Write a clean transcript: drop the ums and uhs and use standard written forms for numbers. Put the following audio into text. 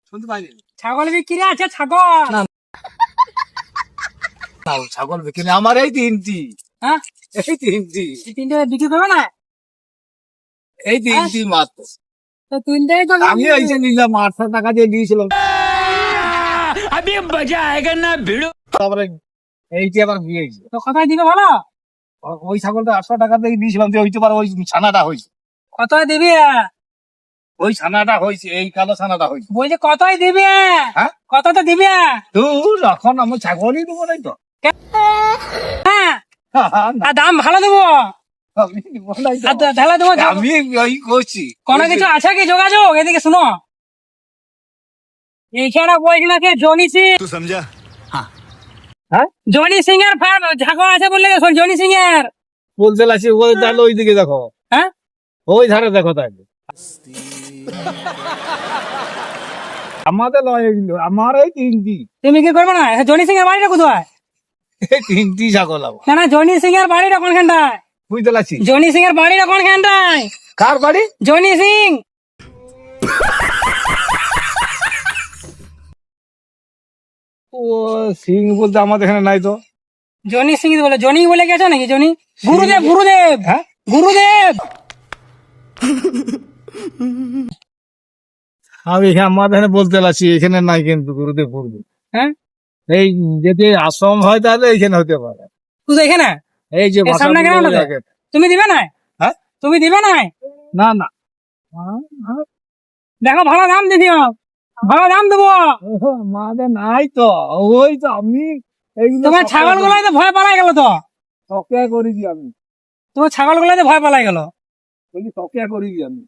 শুনতে পাইনি। ছাগল বিক্রি আছে ছাগল। না। ছাগল বিক্রি নেই, আমার এই তিনটি। হ্যাঁ এই তিনটি, এই তিনটে বিক্রি করবে না? এই তিনটি মাত্র। তো তিনটেই তো আমি এই যে নিলাম 800 টাকা দিয়ে দিয়েছিলাম। अभी मजा आएगा ना भिड़ो। তারপরে এইটি আবার বিয়েছে। তো কোথায় দিবে বলো? ওই ছাগলটা 800 টাকা দিয়ে দিয়েছিলাম, যে হইতে পারে ওই ছানাটা হয়েছে। কোথায় দিবে? ওই ছানাটা হয়েছে, এই কালো ছানাটা হয়েছে। বলছে কোথায় দিবে? হ্যাঁ? কত তো দিবে? তুই এখন আমার ছাগলই দেবো নাই তো। হ্যাঁ না, আর দাম ভালো দেবো, আমি দেবো নাই তো। আর ঢালা দেবো। আমি ওই করছি। কোনো কিছু আছে কি যোগাযোগ? এদিকে শুনো, এইখানে বলছিল কি জনি সিং, तू समझा? हाँ। হ্যাঁ, জনি সিং এর ফার্ম ছাগল আছে বললে জনি সিং এর। বলতে লাগছি ওই তাহলে ওই দিকে দেখো। হ্যাঁ ওই ধারে দেখো তাহলে। আমাদের নয় এগুলো, আমার এই তিনটি। তুমি কি করবে না? জনি সিং এর বাড়িটা কোথায়? এই তিনটি ছাগল আমার। না না, জনি সিং এর বাড়িটা কোনখানটায়? বুঝতে লাগছি। জনি সিং এর বাড়িটা কোনখানটায়? কার বাড়ি? জনি সিং। ও সিং বলতে আমাদের এখানে নাই তো। জনি সিং বলে, জনি বলে গেছে নাকি? জনি গুরুদেব, গুরুদেব, হ্যাঁ, গুরুদেব। আমি এখানে আমাদের এখানে বলতে লাগছি, এখানে নাই কিন্তু গুরুদেব গুরুদেব। হ্যাঁ এই যদি আশ্রম হয় তাহলে এখানে হতে পারে। তুই এখানে এই যে এর সামনে কেন ভাষা ওঠে? তুমি দিবে না? হ্যাঁ, তুমি দিবে না? না না, দেখো ভালো দাম দিও, ভালো দাম দেবো। আমাদের নাই তো। ওই তো আমি এইগুলো তোমার ছাগল গুলাই তো ভয় পালাই গেল তো। তকিয়া করি দি আমি। তোমার ছাগল গুলাই তো ভয় পালাই গেল। বলি তকিয়া করি দি আমি।